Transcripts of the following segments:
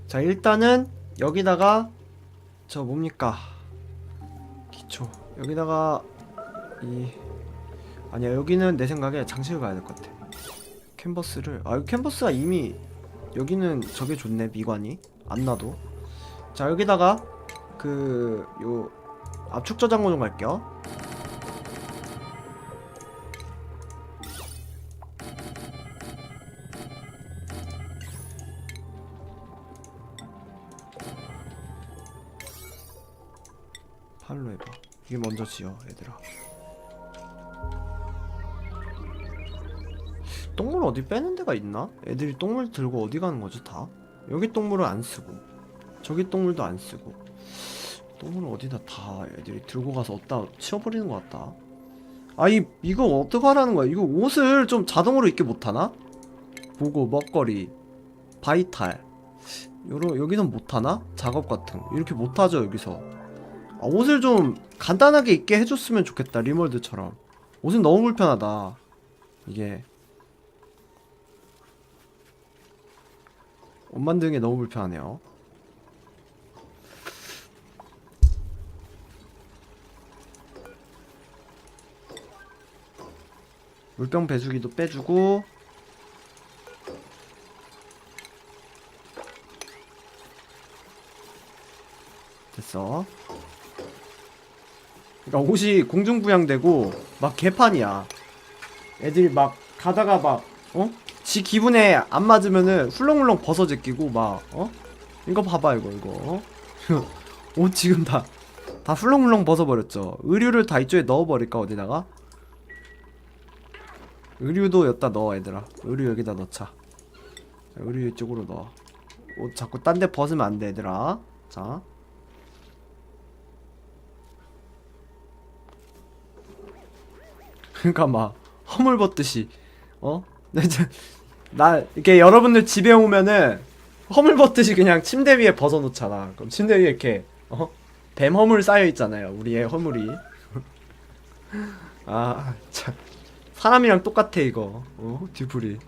자, 일단은 여기다가 저 뭡니까, 기초 여기다가 아니야, 여기는 내 생각에 장식을 가야 될 것 같아. 캔버스를, 아, 캔버스가 이미 여기는 저게 좋네. 미관이 안 나도. 자, 여기다가 요 압축 저장고 좀 갈게요. 팔로 해봐. 이게 먼저 지어, 얘들아. 똥물 어디 빼는 데가 있나? 애들이 똥물 들고 어디 가는 거지, 다? 여기 똥물은 안 쓰고, 저기 똥물도 안 쓰고, 똥물은 어디다 다 애들이 들고 가서 어디다 치워버리는 것 같다. 아, 이거 어떡하라는 거야? 이거 옷을 좀 자동으로 입게 못하나? 보고, 먹거리, 바이탈. 여기는 못하나? 작업 같은 거. 이렇게 못하죠, 여기서. 아, 옷을 좀 간단하게 입게 해줬으면 좋겠다, 리몰드처럼. 옷은 너무 불편하다, 이게. 옷 만드는 게 너무 불편하네요. 물병 배수기도 빼주고. 됐어. 그러니까 옷이 공중부양되고 막 개판이야. 애들이 막 가다가 막 지 기분에 안 맞으면은 훌렁훌렁 벗어 제끼고 막 이거 봐봐, 이거 옷 지금 다 훌렁훌렁 벗어버렸죠. 의류를 다 이쪽에 넣어버릴까, 어디다가? 의류도 여기다 넣어, 얘들아. 의류 여기다 넣자. 자, 의류 이쪽으로 넣어. 옷 자꾸 딴 데 벗으면 안 돼, 얘들아. 자, 그러니까 막 허물 벗듯이 나 이렇게 여러분들 집에 오면은 허물 벗듯이 그냥 침대 위에 벗어놓잖아. 그럼 침대 위에 이렇게 뱀 허물 쌓여 있잖아요, 우리의 허물이. 아, 참, 사람이랑 똑같아 이거. 뒤풀이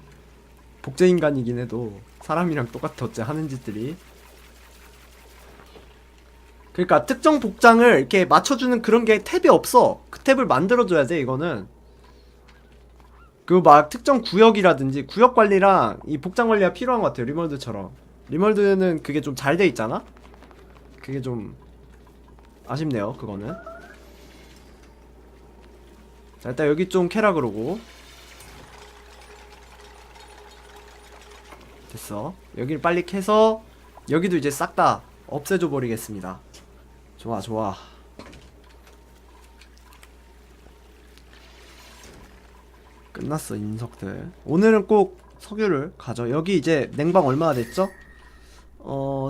복제인간이긴 해도 사람이랑 똑같아, 어째 하는 짓들이. 그러니까 특정 복장을 이렇게 맞춰주는 그런 게 탭이 없어. 그 탭을 만들어줘야 돼, 이거는. 그 막 특정 구역이라든지 구역 관리랑 이 복장 관리가 필요한 것 같아요, 리멀드처럼. 리멀드는 그게 좀 잘 돼 있잖아? 그게 좀 아쉽네요, 그거는. 자, 일단 여기 좀 캐라 그러고. 됐어. 여기를 빨리 캐서 여기도 이제 싹 다 없애줘 버리겠습니다. 좋아, 좋아. 끝났어, 인석들. 오늘은 꼭 석유를 가져. 여기 이제 냉방 얼마나 됐죠?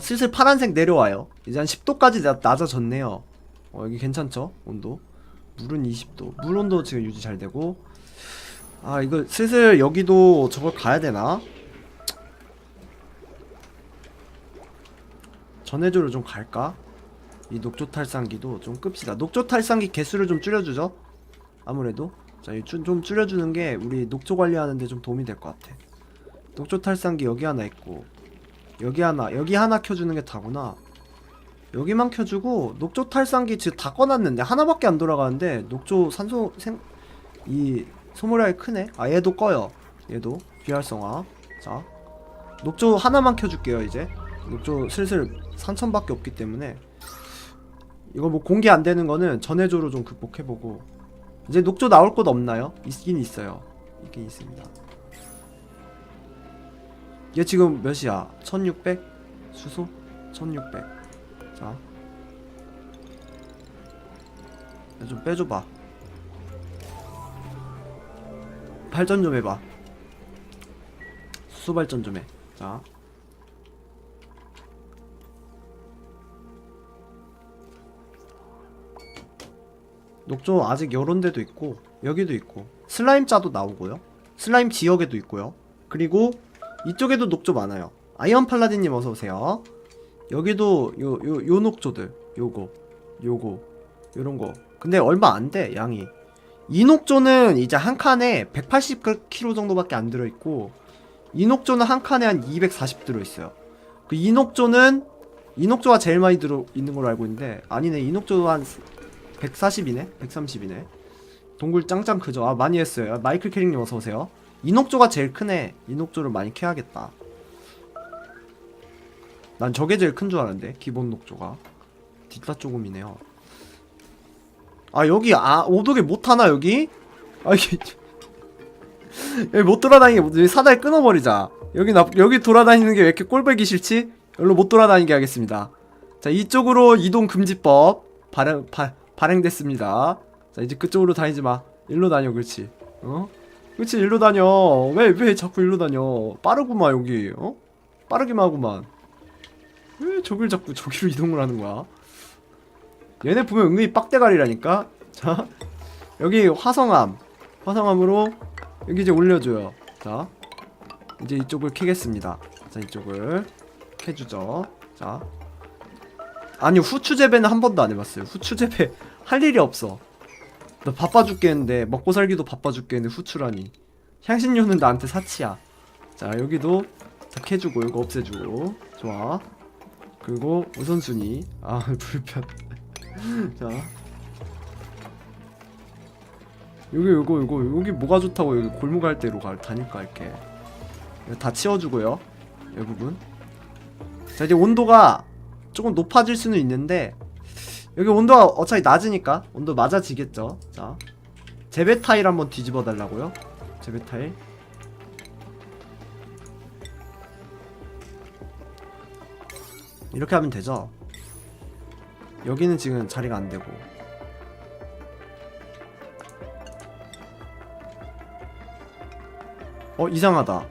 슬슬 파란색 내려와요. 이제 한 10도까지 낮아졌네요. 여기 괜찮죠? 온도. 물은 20도. 물 온도 지금 유지 잘 되고. 아, 이거 슬슬 여기도 저걸 가야 되나? 전해조를 좀 갈까? 이 녹조탈상기도 좀 끕시다. 녹조탈상기 개수를 좀 줄여주죠? 아무래도. 자, 좀 줄여주는 게 우리 녹조 관리하는데 좀 도움이 될 것 같아. 녹조탈상기 여기 하나 있고, 여기 하나 켜주는 게 다구나. 여기만 켜주고, 녹조탈상기 지금 다 꺼놨는데 하나밖에 안 돌아가는데 녹조 산소 이 소모량이 크네. 아, 얘도 꺼요. 얘도 비활성화. 자, 녹조 하나만 켜줄게요. 이제 녹조 슬슬 3000밖에 없기 때문에 이거 뭐 공개 안 되는 거는 전해조로 좀 극복해보고. 이제 녹조 나올 곳 없나요? 있긴 있어요. 있긴 있습니다. 얘 지금 몇이야? 1600? 수소? 1600. 자, 좀 빼줘봐. 발전 좀 해봐. 수소 발전 좀 해. 자, 녹조 아직 요런 데도 있고 여기도 있고 슬라임 자도 나오고요. 슬라임 지역에도 있고요. 그리고 이쪽에도 녹조 많아요. 아이언 팔라딘님 어서오세요. 여기도 요 녹조들, 요거 요런거. 근데 얼마 안돼, 양이. 이 녹조는 이제 한 칸에 180kg 정도밖에 안 들어있고, 이 녹조는 한 칸에 한 240 들어있어요. 그 이녹조가 제일 많이 들어 있는 걸로 알고 있는데 아니네. 이녹조 한 140이네 130이네. 동굴 짱짱 크죠. 아 많이 했어요. 마이클 캐릭님 어서오세요. 이녹조가 제일 크네. 이녹조를 많이 캐야겠다. 난 저게 제일 큰 줄 알았는데 기본 녹조가. 뒷다 조금이네요. 아 여기 오독에 못하나 여기? 아 이게 여기 못 돌아다니게 사다리 끊어버리자. 여기 돌아다니는 게 왜 이렇게 꼴보기 싫지? 여기로 못 돌아다니게 하겠습니다. 자 이쪽으로 이동 금지법 발행됐습니다. 자 이제 그쪽으로 다니지 마. 일로 다녀. 그렇지. 그렇지 일로 다녀. 왜 자꾸 일로 다녀. 빠르구만 여기. 빠르기만 하구만. 왜 저길 자꾸 저기로 이동을 하는 거야? 얘네 보면 은근히 빡대가리라니까. 자 여기 화성함으로 여기 이제 올려줘요. 자 이제 이쪽을 캐겠습니다. 자 이쪽을 캐주죠. 자 아니 후추 재배는 한 번도 안 해봤어요. 후추 재배 할 일이 없어. 나 바빠 죽겠는데 먹고 살기도 바빠 죽겠는데 후추라니. 향신료는 나한테 사치야. 자 여기도 다 캐주고 이거 없애주고. 좋아. 그리고 우선순위 불편. 자 여기 뭐가 좋다고. 여기 골목 갈 때로 다닐까 이렇게. 다 치워주고요. 이 부분. 자 이제 온도가 조금 높아질 수는 있는데 여기 온도가 어차피 낮으니까 온도 맞아지겠죠. 자 재배 타일 한번 뒤집어 달라고요. 재배 타일. 이렇게 하면 되죠. 여기는 지금 자리가 안 되고. 이상하다.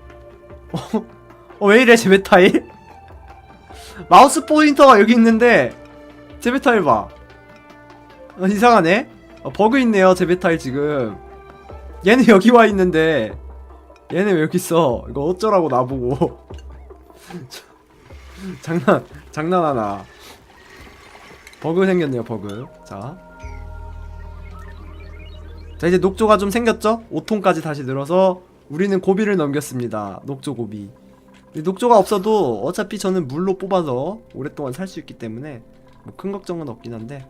왜 이래 재배 타일? 마우스 포인터가 여기 있는데 재배 타일 봐. 이상하네. 버그 있네요 재배 타일 지금. 얘는 여기 와 있는데 얘는 왜 여기 있어? 이거 어쩌라고 나보고. 장난하나. 버그 생겼네요 버그. 자 이제 녹조가 좀 생겼죠? 5톤까지 다시 늘어서 우리는 고비를 넘겼습니다. 녹조 고비. 녹조가 없어도 어차피 저는 물로 뽑아서 오랫동안 살 수 있기 때문에 뭐 큰 걱정은 없긴 한데.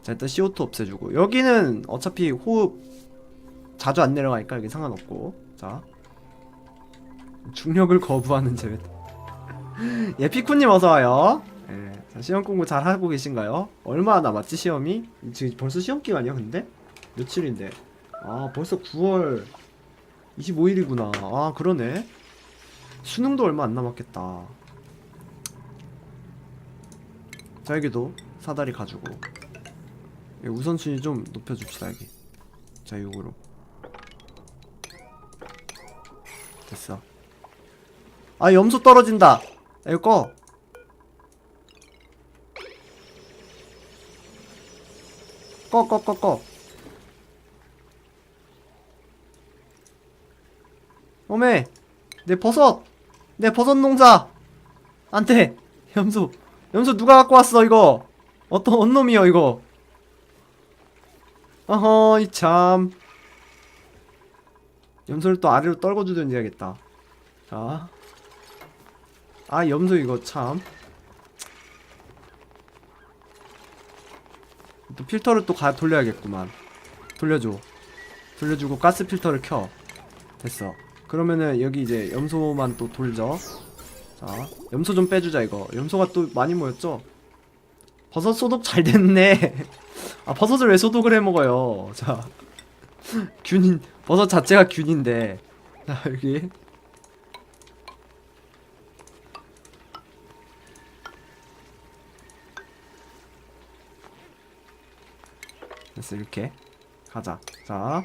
자 일단 CO2 없애주고. 여기는 어차피 호흡 자주 안 내려가니까 여기 상관없고. 자 중력을 거부하는 재배. 예 피쿠님 어서와요. 예, 자, 시험 공부 잘 하고 계신가요? 얼마나 남았지 시험이? 지금 벌써 시험 기간이야 근데? 며칠인데? 벌써 9월 25일이구나. 그러네. 수능도 얼마 안 남았겠다. 자 여기도 사다리 가지고 우선순위 좀 높여줍시다 여기. 자 요거로 됐어. 염소 떨어진다. 이거 꺼. 꺼. 어메 내 버섯 농사 안돼. 염소 누가 갖고 왔어 이거. 어떤 놈이여 이거. 어허 이참. 염소를 또 아래로 떨궈주든지 해야겠다. 자 염소 이거 참. 또 필터를 또 돌려야겠구만. 돌려주고 가스 필터를 켜. 됐어. 그러면은 여기 이제 염소만 또 돌죠. 자 염소 좀 빼주자 이거. 염소가 또 많이 모였죠. 버섯 소독 잘 됐네. 버섯을 왜 소독을 해먹어요. 자 균인. 버섯 자체가 균인데. 자 여기 됐어. 이렇게 가자. 자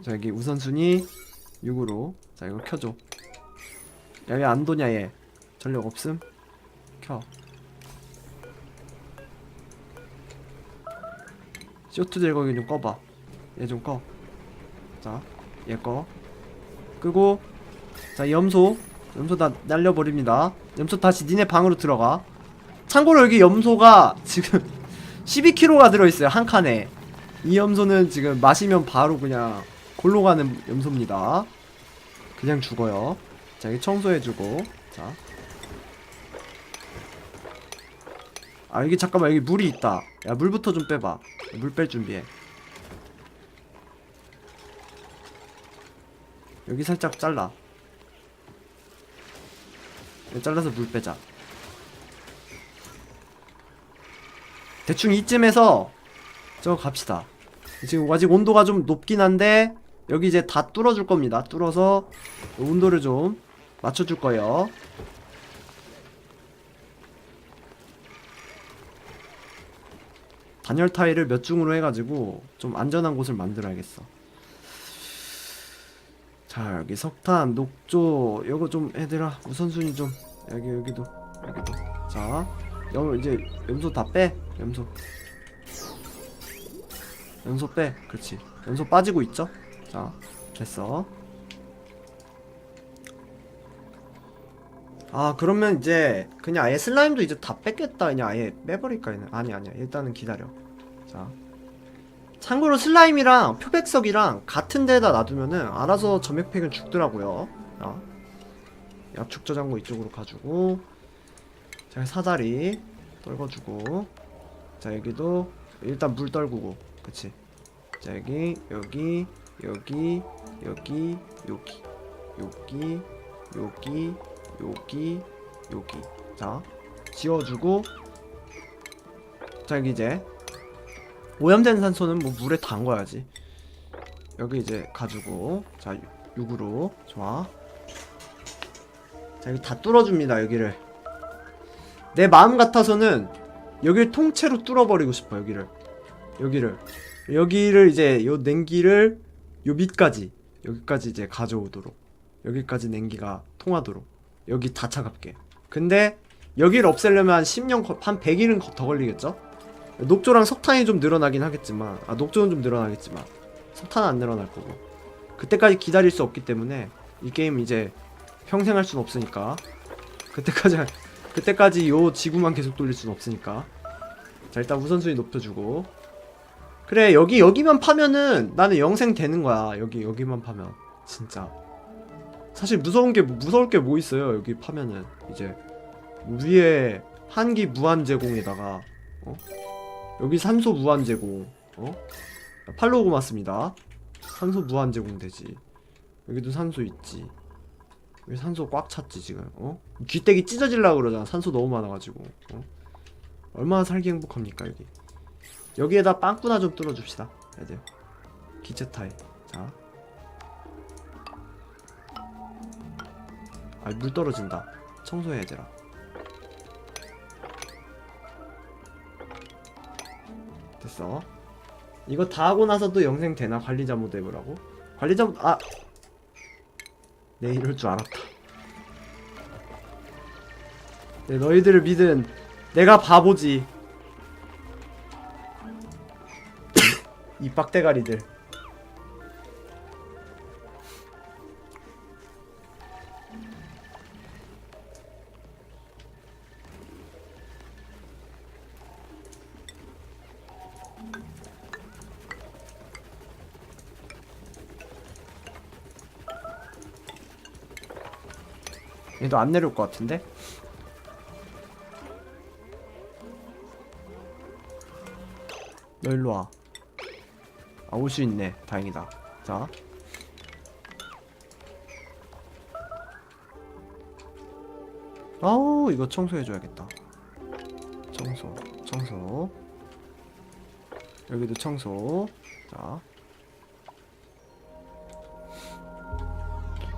여기 우선순위 6으로. 자 이걸 켜줘. 야 왜 안 도냐 얘. 전력 없음. 켜. CO2 제거기 좀 꺼봐. 얘 좀 꺼. 자 얘 꺼. 끄고. 자 염소 다 날려버립니다. 염소 다시 니네 방으로 들어가. 참고로 여기 염소가 지금 12kg가 들어있어요 한 칸에. 이 염소는 지금 마시면 바로 그냥 골로 가는 염소입니다. 그냥 죽어요. 자 여기 청소해주고. 자 아 여기 잠깐만 여기 물이 있다. 야 물부터 좀 빼봐. 물 뺄 준비해. 여기 살짝 잘라. 여기 잘라서 물 빼자. 대충 이쯤에서 저 갑시다. 지금 아직 온도가 좀 높긴 한데 여기 이제 다 뚫어줄 겁니다. 뚫어서 온도를 좀 맞춰줄 거예요. 단열 타일을 몇 중으로 해가지고 좀 안전한 곳을 만들어야겠어. 자 여기 석탄, 녹조 요거 좀 얘들아 우선순위 좀 여기도 자 이제 염소 다 빼. 염소 빼. 그렇지. 염소 빠지고 있죠? 자 됐어. 아 그러면 이제 그냥 아예 슬라임도 이제 다 뺐겠다. 그냥 아예 빼버릴까 얘는. 아니야 일단은 기다려. 자 참고로 슬라임이랑 표백석이랑 같은 데에다 놔두면은 알아서 점액팩은 죽더라고요. 자 약축 저장고 이쪽으로 가지고 자 사다리 떨궈주고 자 여기도 일단 물 떨구고 그치. 자 여기 자 지워주고 자 여기 이제 오염된 산소는 뭐 물에 담궈야지. 여기 이제 가지고 자 6으로 좋아. 자 여기 다 뚫어줍니다. 여기를 내 마음 같아서는 여기를 통째로 뚫어버리고 싶어. 여기를 이제 요 냉기를 요 밑까지 여기까지 이제 가져오도록 여기까지 냉기가 통하도록 여기 다 차갑게. 근데 여기를 없애려면 한 10년 한 100일은 더 걸리겠죠? 녹조랑 석탄이 좀 늘어나긴 하겠지만 녹조는 좀 늘어나겠지만 석탄은 안 늘어날 거고 그때까지 기다릴 수 없기 때문에 이 게임 이제 평생 할 순 없으니까 그때까지 요 지구만 계속 돌릴 순 없으니까 자 일단 우선순위 높여주고 그래 여기만 파면은 나는 영생 되는 거야. 여기만 파면 진짜 사실 무서울 게 뭐 있어요. 여기 파면은 이제 위에 한기 무한 제공에다가 여기 산소 무한 제공 팔로우 고맙습니다. 산소 무한 제공 되지. 여기도 산소 있지. 여기 산소 꽉 찼지 지금. 귀때기 찢어질라 그러잖아. 산소 너무 많아가지고. 얼마나 살기 행복합니까 여기. 여기에다 빵꾸나 좀 뚫어줍시다 애들. 기체 타일. 자. 물 떨어진다. 청소해 얘들아. 됐어. 이거 다 하고 나서도 영생 되나? 관리자 모드 해보라고? 관리자 모드 내 이럴 줄 알았다. 네, 너희들을 믿은 내가 바보지. 이 빡대가리들. 얘도 안 내려올 것 같은데? 너 일로와. 올 수 있네. 다행이다. 자. 이거 청소해줘야겠다. 청소. 여기도 청소. 자.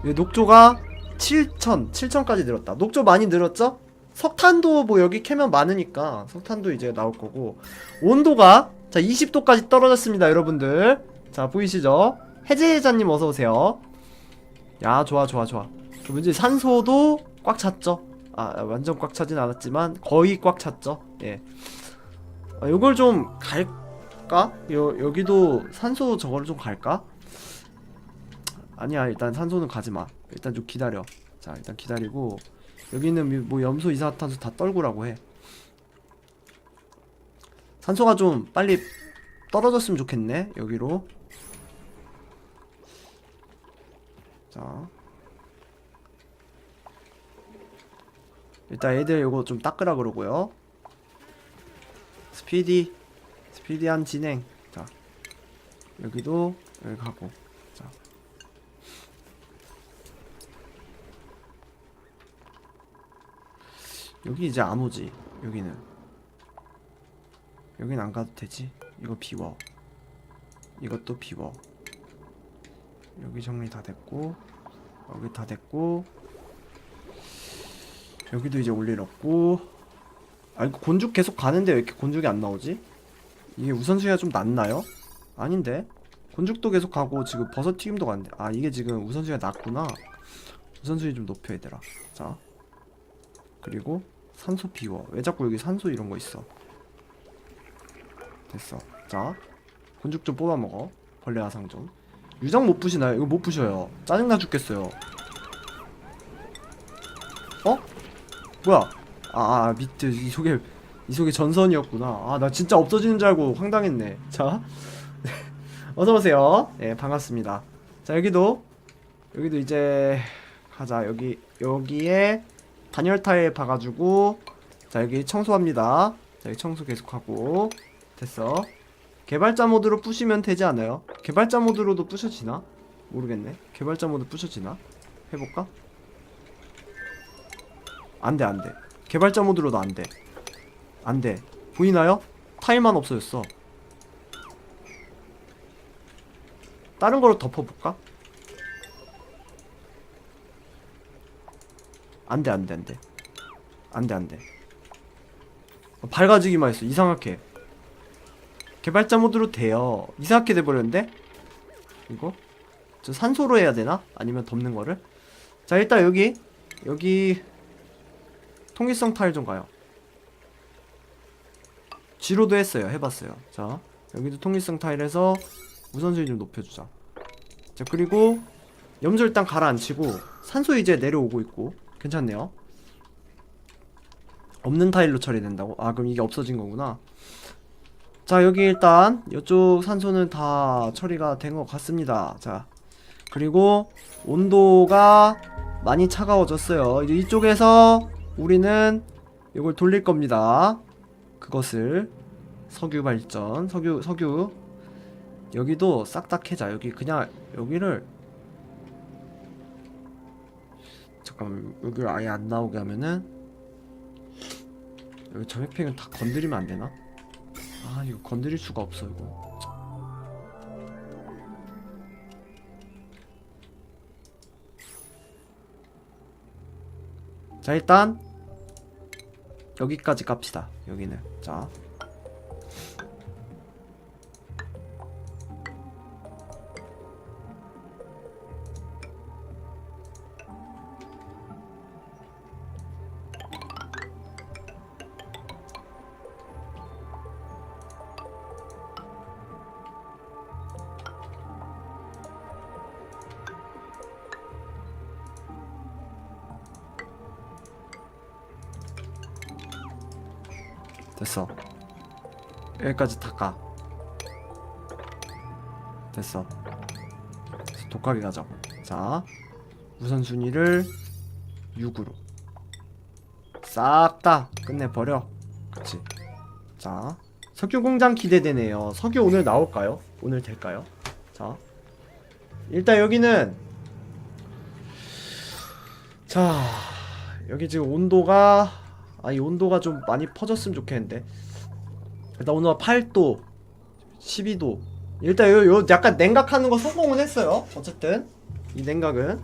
녹조가 7,000까지 늘었다. 녹조 많이 늘었죠? 석탄도 뭐 여기 캐면 많으니까 석탄도 이제 나올 거고 온도가 자 20도까지 떨어졌습니다 여러분들. 자 보이시죠? 해제자님 어서오세요. 야 좋아. 그럼 이제 산소도 꽉 찼죠? 완전 꽉 차진 않았지만 거의 꽉 찼죠? 예. 요걸 좀 갈까? 여기도 산소 저거를 좀 갈까? 아니야 일단 산소는 가지마. 일단 좀 기다려. 자 일단 기다리고 여기는 뭐 염소 이산화탄소 다 떨구라고 해. 산소가 좀 빨리 떨어졌으면 좋겠네 여기로. 자 일단 애들 요거 좀 닦으라 그러고요. 스피디한 진행. 자, 여기도 여기 가고. 자, 여기 이제 안 오지. 여기는 안 가도 되지. 이거 비워. 이것도 비워. 여기 정리 다 됐고, 여기 다 됐고, 여기도 이제 올 일 없고. 아, 이거 곤죽 계속 가는데 왜 이렇게 곤죽이 안 나오지? 이게 우선순위가 좀 낮나요? 아닌데? 곤죽도 계속 가고 지금 버섯 튀김도 가는데. 아, 이게 지금 우선순위가 낮구나. 우선순위 좀 높여 얘들아. 자, 그리고 산소 비워. 왜 자꾸 여기 산소 이런 거 있어? 됐어. 자, 곤죽 좀 뽑아 먹어. 벌레 화상 좀. 유정 못 부시나요? 이거 못 부셔요. 짜증나 죽겠어요. 어? 뭐야? 밑에 이 속에 전선이었구나. 아, 나 진짜 없어지는 줄 알고 황당했네. 자, 어서오세요. 예, 반갑습니다. 자, 여기도 이제 가자. 여기에 단열 타일 박아주고. 자, 여기 청소합니다. 자, 여기 청소 계속하고. 됐어. 개발자 모드로 부시면 되지 않아요? 개발자 모드로도 부셔지나? 모르겠네. 개발자 모드 부셔지나? 해볼까? 안돼. 개발자 모드로도 안돼. 보이나요? 타일만 없어졌어. 다른 거로 덮어볼까? 안돼. 밝아지기만 했어. 이상하게. 개발자 모드로 돼요. 이상하게 돼버렸는데? 이거? 저 산소로 해야 되나? 아니면 덮는 거를? 자, 일단 여기 통일성 타일 좀 가요. G로도 했어요. 해봤어요. 자, 여기도 통일성 타일에서 우선순위 좀 높여주자. 자, 그리고 염소 일단 가라앉히고 산소 이제 내려오고 있고 괜찮네요. 없는 타일로 처리된다고? 아, 그럼 이게 없어진 거구나. 자, 여기 일단 이쪽 산소는 다 처리가 된 것 같습니다. 자, 그리고 온도가 많이 차가워졌어요. 이제 이쪽에서 우리는 이걸 돌릴 겁니다. 그것을 석유 발전, 석유. 여기도 싹 다 캐자. 여기 그냥 여기를 잠깐만, 여기를 아예 안 나오게 하면은 여기 점액팩은 다 건드리면 안 되나? 아, 이거 건드릴 수가 없어 이거. 자, 일단 여기까지 깝시다. 여기는. 자, 됐어. 여기까지 다 까. 됐어. 독하게 가자고. 자, 우선순위를 6으로 싹 다 끝내버려. 그치. 자, 석유 공장 기대되네요. 석유 오늘 나올까요? 오늘 될까요? 자, 일단 여기는, 자, 여기 지금 온도가, 이 온도가 좀 많이 퍼졌으면 좋겠는데. 일단 온도가 8도 12도. 일단 요 약간 냉각하는 거 성공은 했어요. 어쨌든 이 냉각은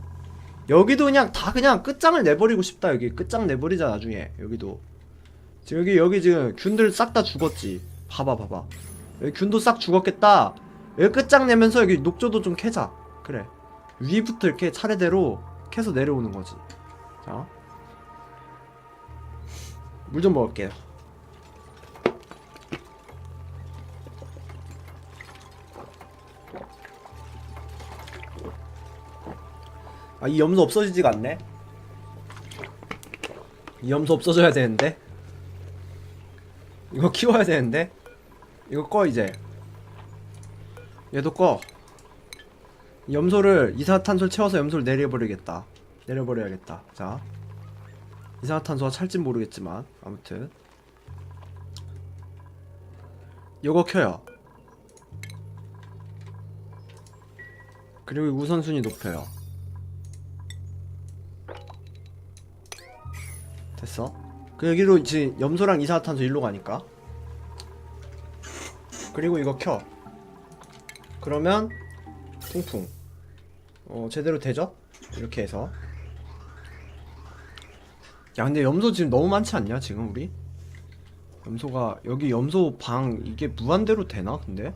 여기도 그냥 다 그냥 끝장을 내버리고 싶다. 여기 끝장 내버리자. 나중에 여기도 지금 여기 지금 균들 싹 다 죽었지. 봐봐 여기 균도 싹 죽었겠다. 여기 끝장 내면서 여기 녹조도 좀 캐자. 그래, 위부터 이렇게 차례대로 캐서 내려오는 거지. 자, 물 좀 먹을게요. 아, 이 염소 없어지지가 않네. 이 염소 없어져야 되는데. 이거 키워야 되는데. 이거 꺼 이제. 얘도 꺼. 이 염소를 이산화탄소를 채워서 염소를 내려버려야겠다. 자, 이산화탄소가 찰진 모르겠지만 아무튼 요거 켜요. 그리고 우선순위 높여요. 됐어. 그 여기로 이제 염소랑 이산화탄소 일로 가니까. 그리고 이거 켜. 그러면 통풍 제대로 되죠? 이렇게 해서. 야 근데 염소 지금 너무 많지 않냐 지금 우리? 염소가 여기 염소 방 이게 무한대로 되나 근데?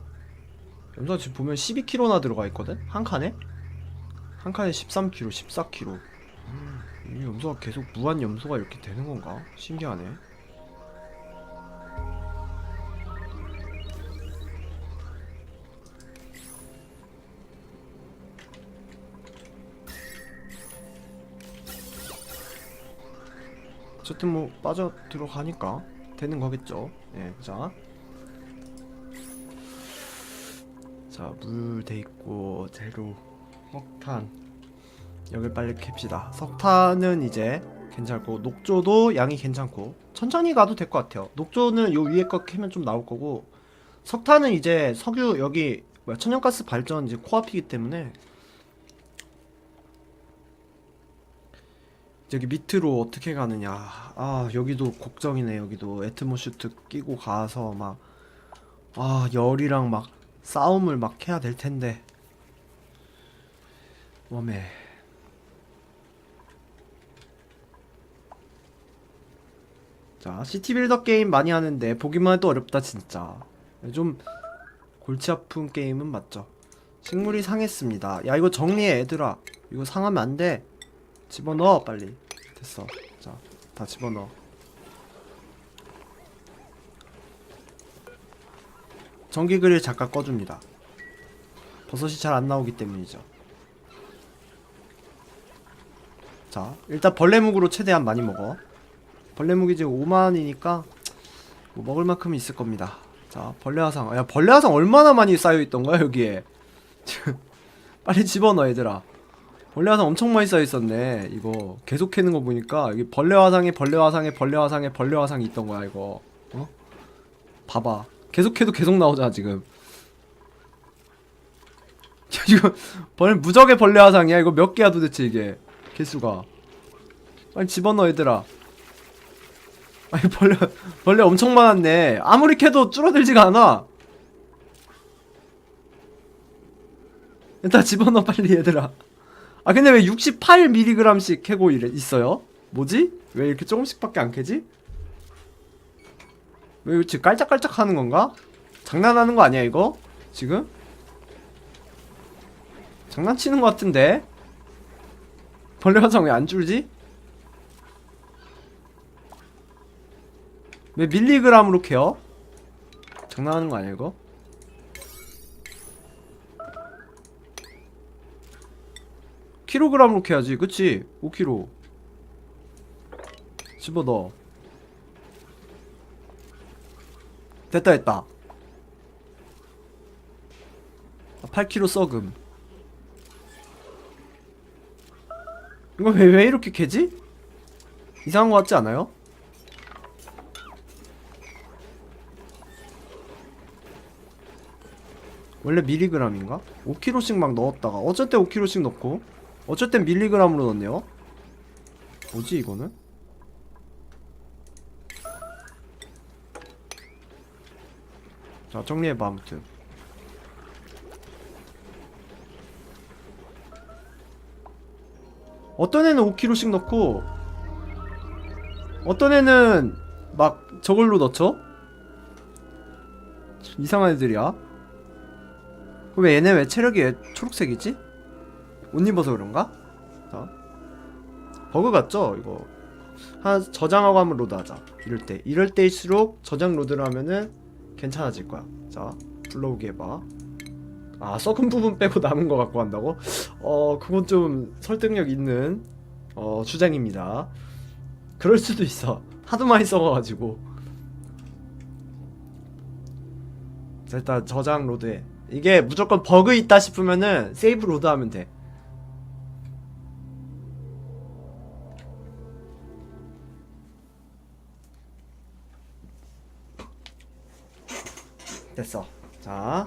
염소가 지금 보면 12kg나 들어가 있거든? 한 칸에? 한 칸에 13kg, 14kg. 이 염소가 계속 무한 염소가 이렇게 되는 건가? 신기하네. 어쨌든 뭐 빠져 들어가니까 되는 거겠죠. 예, 자, 물 돼 있고 재료, 석탄. 여길 빨리 캡시다. 석탄은 이제 괜찮고 녹조도 양이 괜찮고 천천히 가도 될 것 같아요. 녹조는 요 위에 거 캐면 좀 나올 거고 석탄은 이제 석유 여기 뭐야 천연가스 발전 이제 코앞이기 때문에 여기 밑으로 어떻게 가느냐. 아 여기도 걱정이네. 여기도 애트모슈트 끼고 가서 막 열이랑 막 싸움을 막 해야 될 텐데. 웜에 자 시티빌더 게임 많이 하는데 보기만 해도 어렵다 진짜. 좀 골치 아픈 게임은 맞죠. 식물이 상했습니다. 야 이거 정리해 얘들아. 이거 상하면 안돼. 집어넣어 빨리. 됐어. 자 다 집어넣어. 전기 그릴 잠깐 꺼줍니다. 버섯이 잘 안 나오기 때문이죠. 자 일단 벌레묵으로 최대한 많이 먹어. 벌레묵이 지금 5만이니까 뭐 먹을 만큼은 있을 겁니다. 자 벌레화상. 야 벌레화상 얼마나 많이 쌓여있던 거야 여기에. 빨리 집어넣어 얘들아. 벌레화상 엄청 많이 쌓여있었네. 이거 계속 캐는 거 보니까 여기 벌레화상에 벌레화상에 벌레화상에 벌레화상이 있던 거야 이거. 어? 봐봐 계속 캐도 계속 나오잖아 지금. 지금 무적의 벌레화상이야. 이거 몇 개야 도대체 이게 개수가. 빨리 집어넣어 얘들아. 아니 벌레 엄청 많았네. 아무리 캐도 줄어들지가 않아. 일단 집어넣어 빨리 얘들아. 아 근데 왜 68mg씩 캐고 있어요? 뭐지? 왜 이렇게 조금씩밖에 안 캐지? 왜 지금 깔짝깔짝 하는 건가? 장난하는 거 아니야 이거? 지금? 장난치는 거 같은데? 벌레 화상 왜 안 줄지? 왜 밀리그램으로 캐요? 장난하는 거 아니야 이거? 킬로그램으로 캐야지 그치? 5kg 집어넣어. 됐다 8kg 썩음. 이거 왜 이렇게 캐지? 이상한 거 같지 않아요? 원래 밀리그램인가? 5kg씩 막 넣었다가 어쩔 때 5kg씩 넣고 어쩔 땐 밀리그램으로 넣네요. 뭐지 이거는? 자 정리해봐 아무튼. 어떤 애는 5kg씩 넣고 어떤 애는 막 저걸로 넣죠? 이상한 애들이야. 그럼 얘네 왜 체력이 왜 초록색이지? 옷 입어서 그런가? 자 버그 같죠 이거. 하나 저장하고 한번 로드하자. 이럴 때일수록 저장 로드를 하면은 괜찮아질 거야. 자 불러오게 해봐. 아 썩은 부분 빼고 남은 거 갖고 간다고? 그건 좀 설득력 있는 주장입니다. 그럴 수도 있어. 하도 많이 썩어가지고. 자 일단 저장 로드해. 이게 무조건 버그 있다 싶으면은 세이브 로드 하면 돼. 됐어. 자,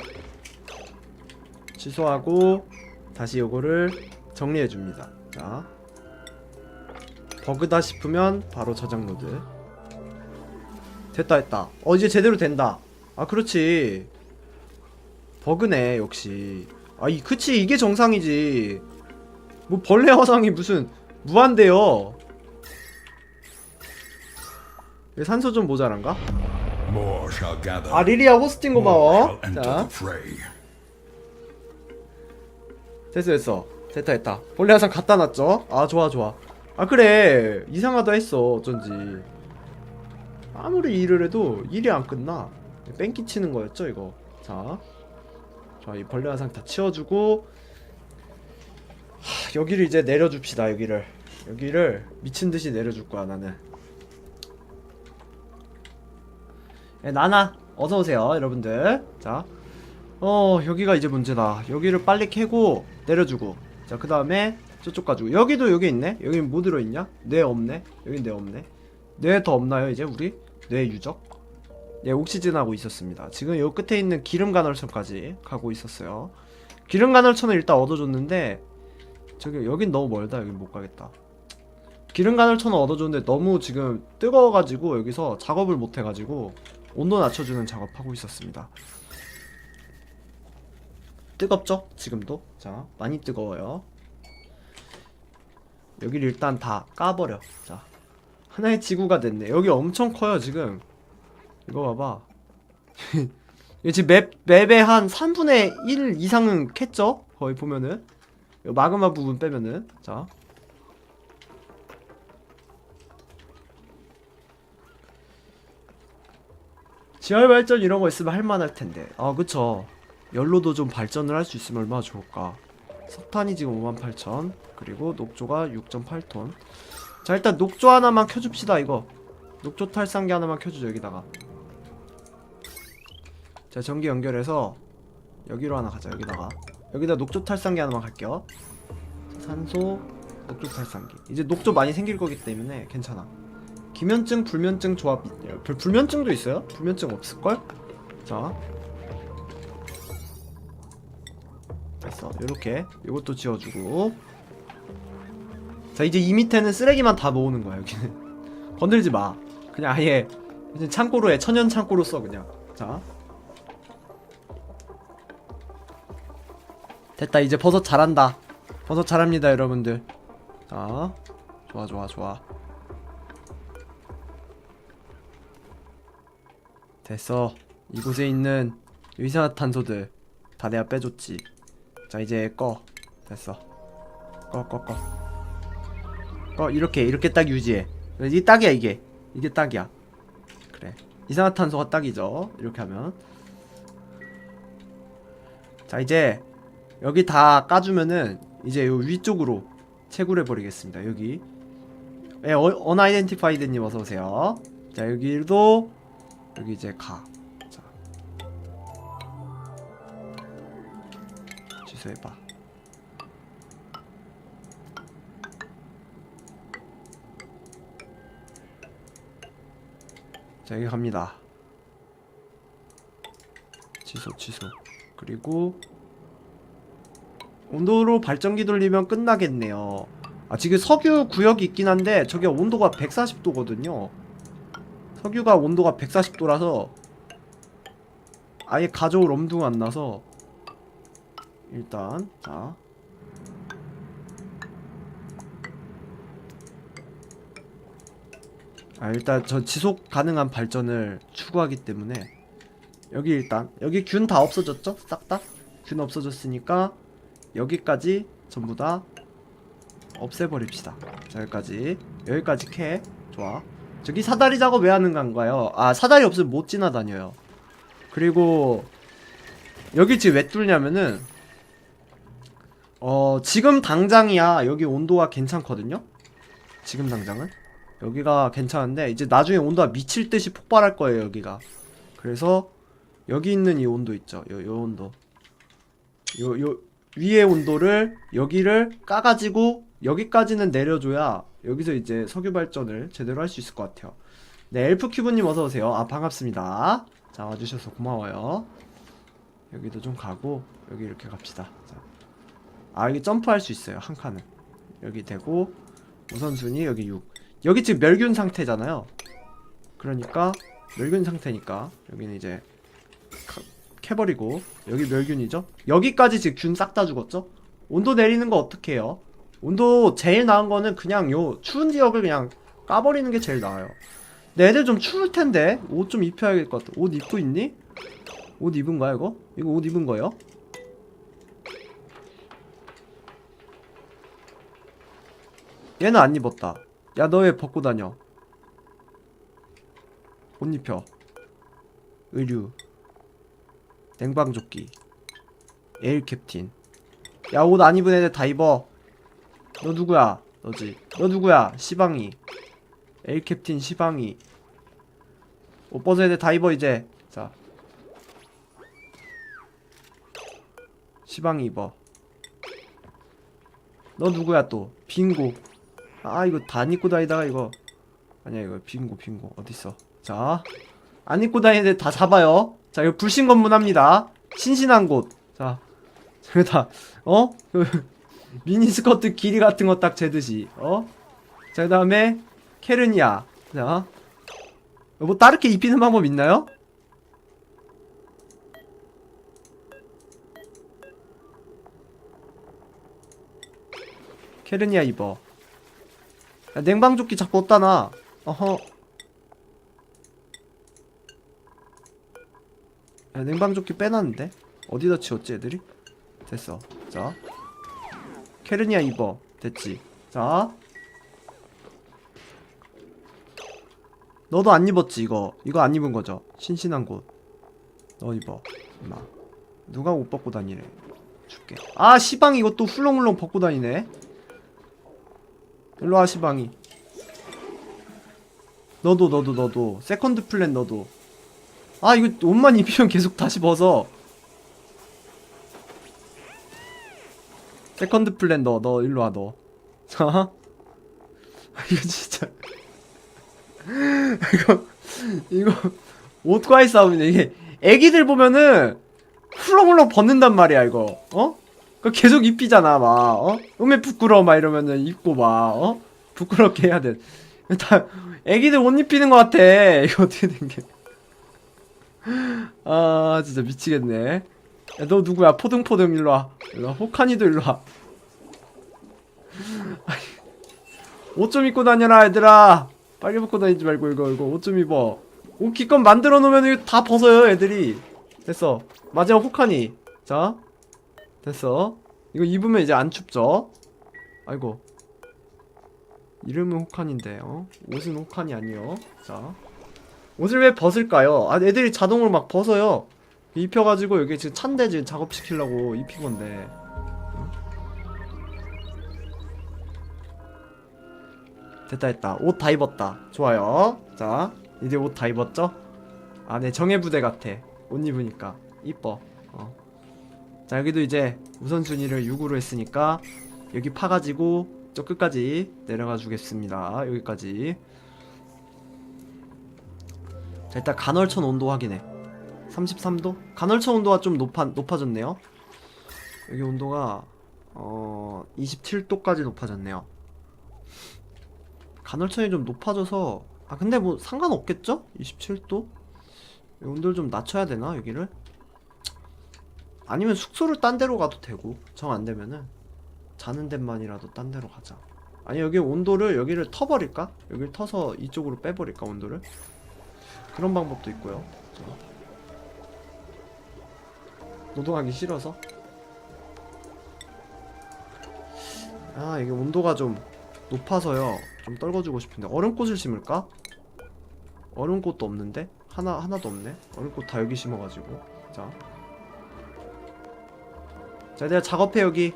취소하고 다시 요거를 정리해줍니다. 자, 버그다 싶으면 바로 저장 로드. 됐다. 이제 제대로 된다. 아, 그렇지. 버그네, 역시. 그치, 이게 정상이지. 뭐 벌레 화상이 무슨 무한대요. 산소 좀 모자란가? 리리아 호스팅 고마워. 자, 됐어. 됐다. 벌레 화상 갖다 놨죠? 좋아. 그래, 이상하다 했어, 어쩐지. 아무리 일을 해도 일이 안 끝나. 뺑기 치는 거였죠, 이거. 자, 이 벌레 화상 다 치워주고, 여기를 이제 내려줍시다. 여기를 미친듯이 내려줄 거야, 나는. 나나 어서오세요, 여러분들. 자, 여기가 이제 문제다. 여기를 빨리 캐고 내려주고, 자, 그 다음에 저쪽 가지고. 여기도 여기 있네. 여기 뭐 들어있냐? 뇌 없네. 여긴 뇌 없네. 뇌 더 없나요, 이제 우리? 뇌 유적? 예, 옥시즌 하고 있었습니다. 지금 요 끝에 있는 기름 간헐천까지 가고 있었어요. 기름 간헐천을 일단 얻어줬는데, 여긴 너무 멀다. 여긴 못 가겠다. 기름 간헐천은 얻어줬는데 너무 지금 뜨거워가지고 여기서 작업을 못 해가지고 온도 낮춰주는 작업하고 있었습니다. 뜨겁죠? 지금도? 자, 많이 뜨거워요. 여기를 일단 다 까버려. 자, 하나의 지구가 됐네. 여기 엄청 커요, 지금. 이거 봐봐. 이거 지금 맵의 한 3분의 1 이상은 캤죠? 거의 보면은. 마그마 부분 빼면은. 자, 지하발전 이런거 있으면 할만할 텐데. 그쵸. 연료도 좀 발전을 할 수 있으면 얼마나 좋을까. 석탄이 지금 58,000, 그리고 녹조가 6.8톤. 자, 일단 녹조 하나만 켜줍시다. 이거 녹조 탈상기 하나만 켜주죠. 여기다가. 자, 전기 연결해서 여기로 하나 가자. 여기다 녹조 탈상기 하나만 갈게요. 산소, 녹조 탈상기. 이제 녹조 많이 생길 거기 때문에 괜찮아. 기면증, 불면증 조합. 불면증도 있어요? 불면증 없을걸? 자, 됐어. 요렇게 요것도 지워주고. 자, 이제 이 밑에는 쓰레기만 다 모으는 거야. 여기는 건들지 마. 그냥 아예 창고로 해. 천연 창고로 써 그냥. 자, 됐다. 이제 버섯 잘한다. 버섯 잘합니다, 여러분들. 자, 좋아. 됐어. 이곳에 있는 이산화탄소들 다 내가 빼줬지. 자, 이제 꺼. 됐어. 꺼. 이렇게 딱 유지해. 이게 딱이야. 이게 딱이야. 그래, 이산화탄소가 딱이죠. 이렇게 하면. 자, 이제 여기 다 까주면은 이제 요 위쪽으로 채굴해 버리겠습니다. 여기 언아이덴티파이드님 어서오세요. 자, 여기도 여기 이제 가. 자, 취소해봐. 자, 여기 갑니다. 취소. 그리고 온도로 발전기 돌리면 끝나겠네요. 지금 석유 구역이 있긴 한데 저게 온도가 140도거든요 석유가 온도가 140도라서 아예 가져올 엄두가 안 나서. 일단 자, 일단 저 지속 가능한 발전을 추구하기 때문에 여기 일단 여기 균 다 없어졌죠? 싹 다 균 없어졌으니까 여기까지 전부 다 없애버립시다. 자, 여기까지 캐. 좋아. 저기 사다리 작업 왜 하는 건가요? 사다리 없으면 못 지나다녀요. 그리고 여기 지금 왜 뚫냐면은 지금 당장이야 여기 온도가 괜찮거든요. 지금 당장은 여기가 괜찮은데 이제 나중에 온도가 미칠듯이 폭발할 거예요, 여기가. 그래서 여기 있는 이 온도 있죠. 요 온도, 요 위의 온도를 여기를 까가지고 여기까지는 내려줘야 여기서 이제 석유 발전을 제대로 할 수 있을 것 같아요. 네, 엘프큐브님 어서오세요. 반갑습니다. 자, 와주셔서 고마워요. 여기도 좀 가고 여기 이렇게 갑시다. 자. 아, 여기 점프할 수 있어요. 한 칸은 여기 되고 우선순위 여기 6. 여기 지금 멸균 상태잖아요. 그러니까 멸균 상태니까 여기는 이제 캐버리고 여기 멸균이죠. 여기까지 지금 균 싹 다 죽었죠. 온도 내리는 거 어떻게 해요? 온도 제일 나은 거는 그냥 요 추운 지역을 그냥 까버리는 게 제일 나아요. 근데 애들 좀 추울 텐데 옷 좀 입혀야 것 같아. 옷 입고 있니? 옷 입은 거야 이거? 이거 옷 입은 거예요? 얘는 안 입었다. 야, 너 왜 벗고 다녀? 옷 입혀. 의류. 냉방조끼. 에일 캡틴. 야, 옷 안 입은 애들 다 입어. 너 누구야? 너지. 너 누구야? 시방이. 에일 캡틴 시방이. 옷 벗은 애들 다 입어 이제. 자. 시방이 입어. 너 누구야 또? 빙고. 아, 이거 다 안 입고 다니다가 이거. 아니야, 이거 빙고 어딨어. 자, 안 입고 다니는 애들 다 잡아요. 자, 이거 불신검문합니다. 신신한 곳. 자, 저기다 그 미니스커트 길이 같은 거 딱 재듯이. 자, 그 다음에 케르니아. 자, 뭐 다르게 입히는 방법 있나요? 케르니아 입어. 야, 냉방조끼 자꾸 어디다 놔. 어허. 야, 냉방조끼 빼놨는데? 어디다 치웠지 애들이? 됐어. 자, 케르니아 입어. 됐지. 자, 너도 안 입었지 이거. 이거 안 입은 거죠. 신신한 곳. 너 입어. 임마. 누가 옷 벗고 다니래. 줄게. 아, 시방이 이거 또 훌렁훌렁 벗고 다니네. 일로와 시방이. 너도 세컨드 플랜 너도. 아, 이거 옷만 입히면 계속 다시 벗어. 세컨드 플랜 너 일로와 너. 자, 이거 진짜 이거 옷과의 싸움이네. 이게 애기들 보면은 훌렁훌렁 벗는단 말이야 이거. 그 계속 입히잖아 막. 음에 부끄러워 막 이러면은 입고 막 부끄럽게 해야 돼. 다 애기들 옷 입히는 것 같아. 이거 어떻게 된 게? 아, 진짜 미치겠네. 야, 너 누구야? 포등포등 일로와. 일로와. 호카니도 일로와. 옷 좀 입고 다녀라 얘들아. 빨리 벗고 다니지 말고 이거 옷 좀 입어. 옷 기껏 만들어 놓으면 이거 다 벗어요 애들이. 됐어. 마지막 호카니. 자, 됐어. 이거 입으면 이제 안 춥죠? 아이고. 이름은 호칸인데 옷은 호칸이 아니요. 자, 옷을 왜 벗을까요? 아, 애들이 자동으로 막 벗어요. 입혀가지고 여기 지금 찬데 지금 작업시키려고 입힌 건데. 됐다. 옷 다 입었다. 좋아요. 자, 이제 옷 다 입었죠? 아, 네, 정예부대 같아. 옷 입으니까 이뻐. 자, 여기도 이제 우선순위를 6으로 했으니까 여기 파가지고 저 끝까지 내려가 주겠습니다. 여기까지. 자, 일단 간헐천 온도 확인해. 33도? 간헐천 온도가 좀 높아졌네요. 여기 온도가 27도까지 높아졌네요. 간헐천이 좀 높아져서, 아 근데 뭐 상관없겠죠? 27도? 온도를 좀 낮춰야 되나 여기를? 아니면 숙소를 딴 데로 가도 되고, 정 안되면은 자는 데만이라도 딴 데로 가자. 아니, 여기 온도를 여기를 터버릴까? 여기를 터서 이쪽으로 빼버릴까 온도를? 그런 방법도 있고요. 노동하기 싫어서. 아, 이게 온도가 좀 높아서요. 좀 떨궈주고 싶은데 얼음꽃을 심을까? 얼음꽃도 없는데? 하나도 없네. 얼음꽃 다 여기 심어가지고. 자, 내가 작업해 여기.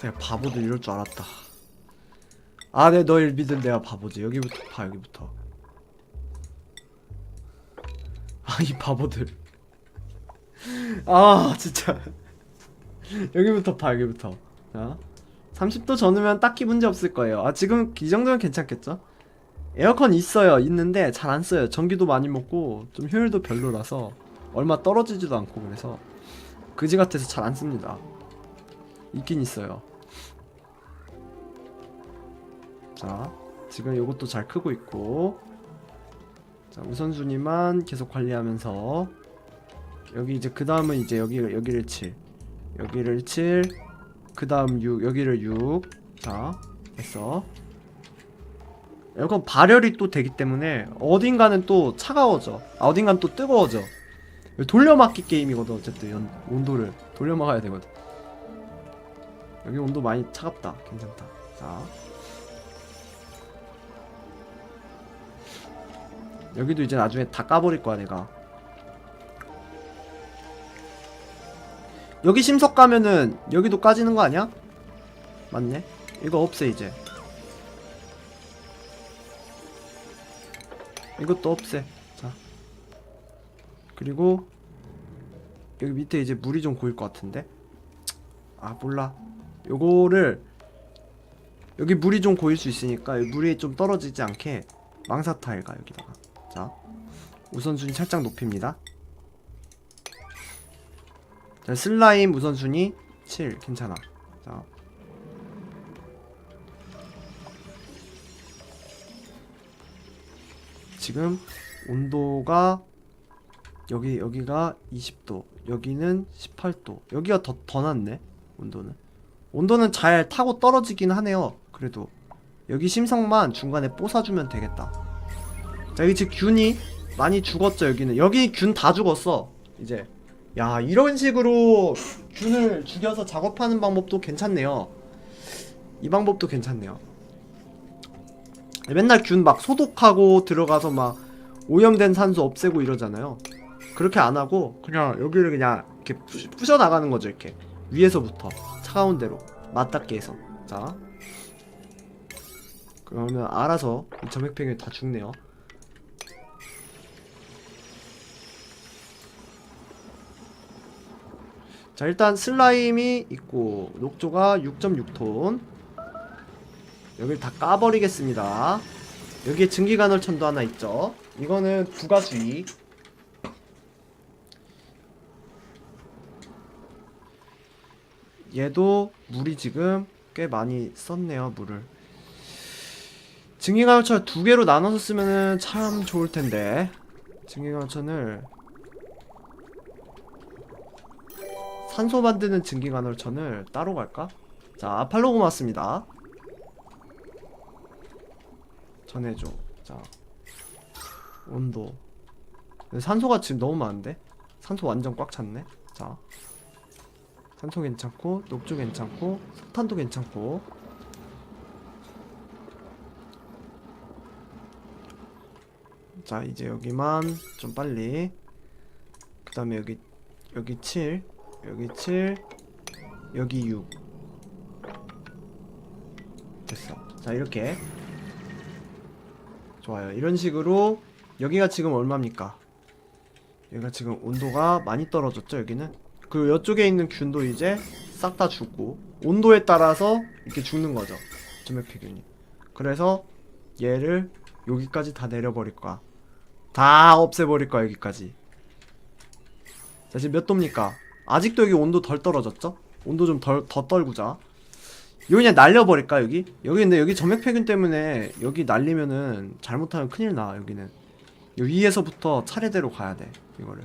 내가 바보도 이럴 줄 알았다. 아, 내 널 믿은 내가 바보지. 여기부터 봐, 여기부터. 아, 이 바보들. 아, 진짜. 여기부터 봐, 여기부터. 자, 30도 전후면 딱히 문제 없을 거예요. 아, 지금 이 정도면 괜찮겠죠? 에어컨 있어요. 있는데 잘 안 써요. 전기도 많이 먹고 좀 효율도 별로라서 얼마 떨어지지도 않고 그래서 그지 같아서 잘 안 씁니다. 있긴 있어요. 자, 지금 요것도 잘 크고 있고, 자, 우선순위만 계속 관리하면서 여기 이제 그 다음은 이제 여기를 7, 여기를 7, 그 다음 6, 여기를 6. 자, 됐어. 에어컨 발열이 또 되기 때문에 어딘가는 또 차가워져. 아, 어딘가는 또 뜨거워져. 돌려막기 게임이거든. 어쨌든 온도를 돌려막아야 되거든. 여기 온도 많이 차갑다. 괜찮다. 자, 여기도 이제 나중에 다 까버릴 거야 내가. 여기 심석 가면은 여기도 까지는 거 아니야? 맞네. 이거 없애 이제. 이것도 없애. 자, 그리고 여기 밑에 이제 물이 좀 고일 것 같은데. 아, 몰라. 요거를 여기 물이 좀 고일 수 있으니까 물이 좀 떨어지지 않게 망사 타일가 여기다가. 자, 우선순위 살짝 높입니다. 자, 슬라임 우선순위 7. 괜찮아. 자, 지금 온도가 여기가 20도, 여기는 18도. 여기가 더 낮네. 온도는 잘 타고 떨어지긴 하네요. 그래도 여기 심성만 중간에 뽀사주면 되겠다. 자, 여기 지금 균이 많이 죽었죠. 여기 균 다 죽었어 이제. 야, 이런 식으로 균을 죽여서 작업하는 방법도 괜찮네요. 이 방법도 괜찮네요. 맨날 균 막 소독하고 들어가서 막 오염된 산소 없애고 이러잖아요. 그렇게 안 하고 그냥 여기를 그냥 이렇게 부셔 나가는 거죠. 이렇게 위에서부터 차가운 데로 맞닿게 해서. 자, 그러면 알아서 이 점액팽이 다 죽네요. 자, 일단 슬라임이 있고 녹조가 6.6톤. 여기를 다 까버리겠습니다. 여기에 증기간헐천도 하나 있죠. 이거는 부가수익. 얘도 물이 지금 꽤 많이 썼네요. 물을 증기간헐천 2개로 나눠서 쓰면은 참 좋을텐데. 증기간헐천을 산소 만드는 증기간헐천을 따로 갈까? 자, 아팔로고맙습니다. 전해줘. 자, 온도. 산소가 지금 너무 많은데? 산소 완전 꽉 찼네. 자, 산소 괜찮고 녹조 괜찮고 석탄도 괜찮고. 자, 이제 여기만 좀 빨리. 그 다음에 여기 7, 여기 7, 여기 6. 됐어. 자, 이렇게 좋아요. 이런 식으로. 여기가 지금 얼마입니까? 여기가 지금 온도가 많이 떨어졌죠. 여기는. 그리고 이쪽에 있는 균도 이제 싹 다 죽고 온도에 따라서 이렇게 죽는 거죠. 점액폐균이. 그래서 얘를 여기까지 다 내려버릴 거야. 다 없애버릴 거야. 여기까지. 자, 지금 몇 도입니까? 아직도 여기 온도 덜 떨어졌죠? 온도 좀 더 떨구자. 여기 그냥 날려버릴까 여기? 근데 여기 점액폐균 때문에 여기 날리면은 잘못하면 큰일 나. 여기는 여기 위에서부터 차례대로 가야 돼. 이거를.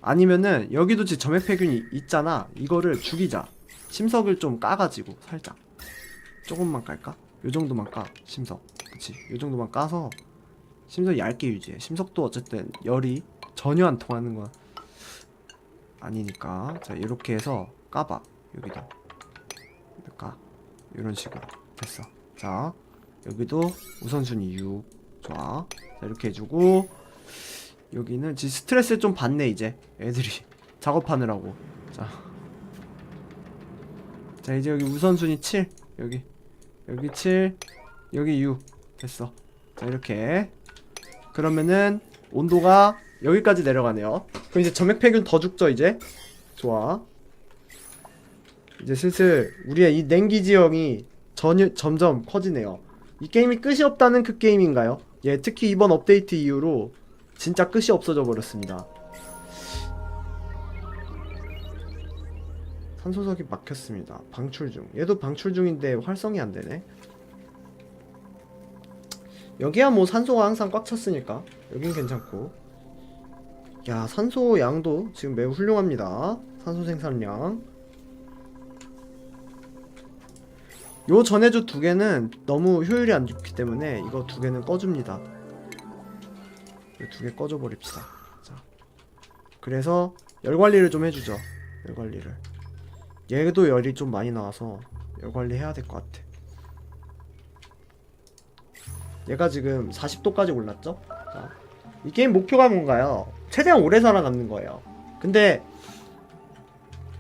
아니면은 여기도 지금 점액폐균이 있잖아. 이거를 죽이자. 심석을 좀 까가지고 살짝 조금만 깔까? 요정도만 까. 심석. 그치, 요정도만 까서 심석 얇게 유지해. 심석도 어쨌든 열이 전혀 안 통하는 건 아니니까. 자, 이렇게 해서 까봐. 여기다 까. 이런 식으로. 됐어. 자, 여기도 우선순위 6. 좋아. 자, 이렇게 해주고 여기는 지금 스트레스 좀 받네 이제 애들이 작업하느라고. 자, 이제 여기 우선순위 7. 여기 7, 여기 6. 됐어. 자, 이렇게. 그러면은 온도가 여기까지 내려가네요. 그럼 이제 점액폐균 더 죽죠 이제. 좋아. 이제 슬슬 우리의 이 냉기 지형이 점점 커지네요. 이 게임이 끝이 없다는 그 게임인가요? 예, 특히 이번 업데이트 이후로 진짜 끝이 없어져 버렸습니다. 산소석이 막혔습니다. 방출 중. 얘도 방출 중인데 활성이 안 되네. 여기야 뭐 산소가 항상 꽉 찼으니까 여긴 괜찮고. 야, 산소 양도 지금 매우 훌륭합니다. 산소 생산량. 요 전해주 두 개는 너무 효율이 안 좋기 때문에 이거 두 개는 꺼줍니다. 이 두 개 꺼줘 버립시다. 자, 그래서 열 관리를 좀 해주죠. 열 관리를. 얘도 열이 좀 많이 나와서 열 관리 해야 될 것 같아. 얘가 지금 40도까지 올랐죠? 자, 이 게임 목표가 뭔가요? 최대한 오래 살아남는 거예요. 근데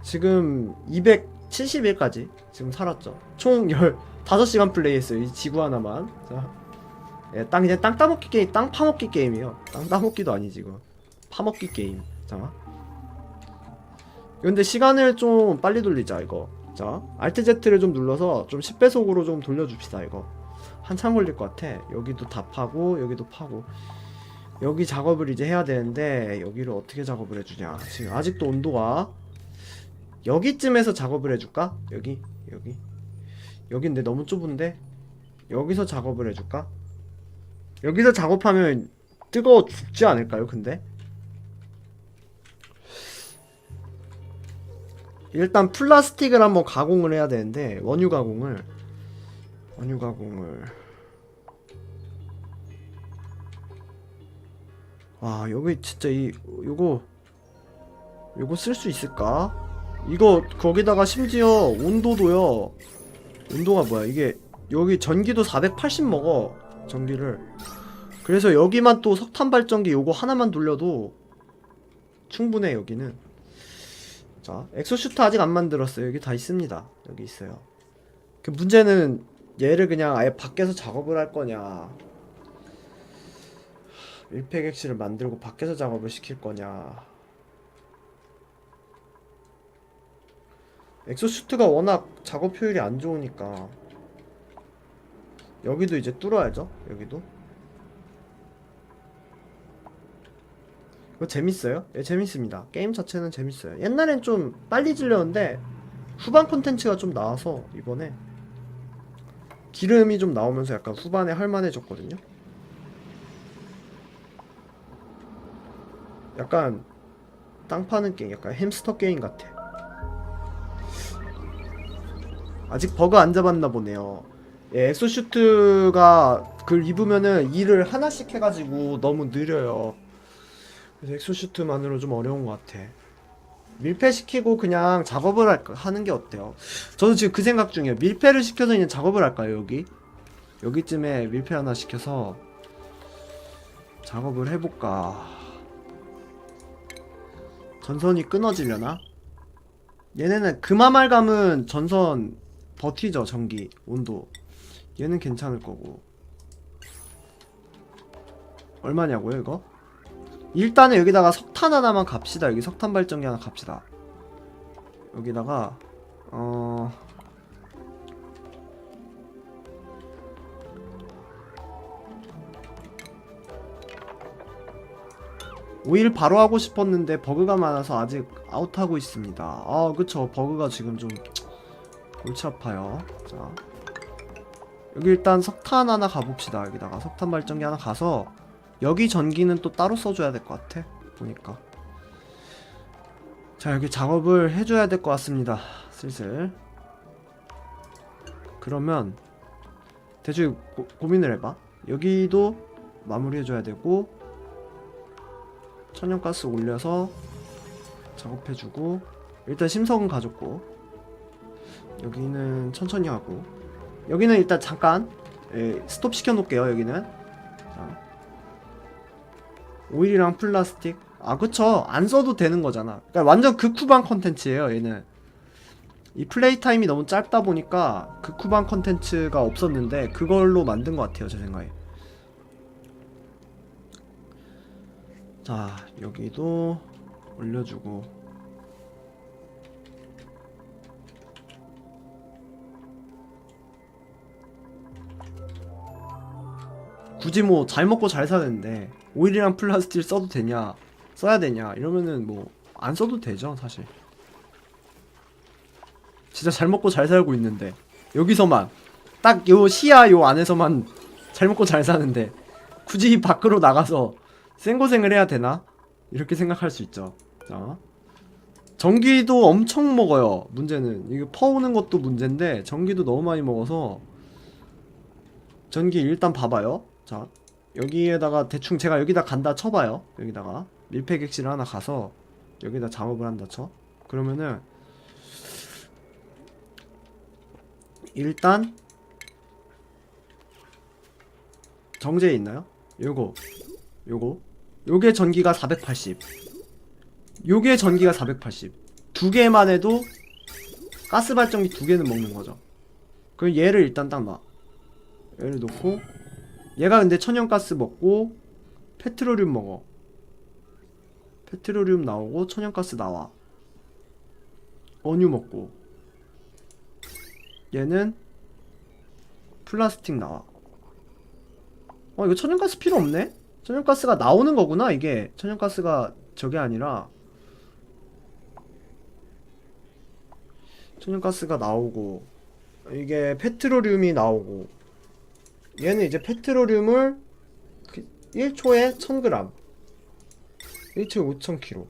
지금 270일까지 지금 살았죠. 총 15시간 플레이했어요. 이 지구 하나만. 자, 예, 이제 땅 따먹기 게임, 땅 파먹기 게임이에요. 땅 따먹기도 아니지 이거. 파먹기 게임. 자, 근데 시간을 좀 빨리 돌리자 이거. 자, Alt Z를 좀 눌러서 좀 10배속으로 좀 돌려줍시다 이거. 한참 걸릴 것 같아. 여기도 다 파고 여기도 파고. 여기 작업을 이제 해야 되는데 여기를 어떻게 작업을 해주냐. 지금 아직도 온도가 여기쯤에서 작업을 해줄까? 여기 여긴데 너무 좁은데 여기서 작업을 해줄까? 여기서 작업하면 뜨거워 죽지 않을까요? 근데 일단 플라스틱을 한번 가공을 해야 되는데 원유 가공을 와, 여기 진짜 요거 쓸 수 있을까? 이거 거기다가 심지어 온도도요. 온도가 뭐야? 이게 여기 전기도 480 먹어. 전기를. 그래서 여기만 또 석탄 발전기 요거 하나만 돌려도 충분해 여기는. 자, 엑소슈트 아직 안 만들었어요. 여기 다 있습니다. 여기 있어요. 그 문제는 얘를 그냥 아예 밖에서 작업을 할 거냐, 밀폐객실을 만들고 밖에서 작업을 시킬 거냐. 엑소슈트가 워낙 작업 효율이 안 좋으니까 여기도 이제 뚫어야죠. 여기도. 이거 재밌어요? 예, 재밌습니다. 게임 자체는 재밌어요. 옛날엔 좀 빨리 질렸는데 후반 콘텐츠가 좀 나와서 이번에 기름이 좀 나오면서 약간 후반에 할만해졌거든요. 약간 땅 파는 게임, 약간 햄스터 게임 같아. 아직 버그 안 잡았나 보네요. 예, 엑소슈트가 그걸 입으면은 일을 하나씩 해가지고 너무 느려요. 그래서 엑소슈트만으로 좀 어려운 것 같아. 밀폐시키고 그냥 작업을 하는 게 어때요? 저도 지금 그 생각 중이에요. 밀폐를 시켜서 그냥 작업을 할까요, 여기? 여기쯤에 밀폐 하나 시켜서 작업을 해볼까? 전선이 끊어지려나? 얘네는 금화말감은 전선 버티죠, 전기, 온도. 얘는 괜찮을 거고. 얼마냐고요, 이거? 일단은 여기다가 석탄 하나만 갑시다. 여기 석탄 발전기 하나 갑시다. 여기다가 오일 바로 하고 싶었는데 버그가 많아서 아직 아웃하고 있습니다. 아, 그쵸. 버그가 지금 좀 골치 아파요. 자, 여기 일단 석탄 하나 가봅시다. 여기다가 석탄 발전기 하나 가서 여기 전기는 또 따로 써줘야 될 것 같아, 보니까. 자, 여기 작업을 해줘야 될 것 같습니다. 슬슬. 그러면 대충 고민을 해봐. 여기도 마무리해줘야 되고, 천연가스 올려서 작업해주고, 일단 심석은 가졌고, 여기는 천천히 하고, 여기는 일단 잠깐 스톱 시켜놓을게요. 여기는. 자, 오일이랑 플라스틱. 아, 그쵸. 안 써도 되는 거잖아. 그러니까 완전 극후반 컨텐츠예요, 얘는. 이 플레이 타임이 너무 짧다 보니까 극후반 컨텐츠가 없었는데 그걸로 만든 것 같아요, 제 생각에. 자, 여기도 올려주고. 굳이 뭐 잘 먹고 잘 사는데 오일이랑 플라스틱 써도 되냐 써야 되냐 이러면은 뭐 안 써도 되죠 사실. 진짜 잘 먹고 잘 살고 있는데 여기서만 딱 요 시야 요 안에서만 잘 먹고 잘 사는데 굳이 밖으로 나가서 생고생을 해야 되나? 이렇게 생각할 수 있죠. 자, 전기도 엄청 먹어요. 문제는 이거 퍼오는 것도 문제인데 전기도 너무 많이 먹어서 전기 일단 봐봐요. 자, 여기에다가 대충 제가 여기다 간다 쳐봐요. 여기다가 밀폐객실 하나 가서 여기다 작업을 한다 쳐. 그러면은 일단 정제에 있나요? 요게 전기가 480, 요게 전기가 480. 두 개만 해도 가스 발전기 두 개는 먹는 거죠. 그럼 얘를 일단 딱 놔. 얘를 놓고 얘가 근데 천연가스 먹고 페트로륨 먹어. 페트로륨 나오고 천연가스 나와. 원유 먹고 얘는 플라스틱 나와. 이거 천연가스 필요 없네? 천연가스가 나오는 거구나 이게. 천연가스가 저게 아니라 천연가스가 나오고 이게 페트로륨이 나오고 얘는 이제 페트로륨을 1초에 1000g 1초에 5000kg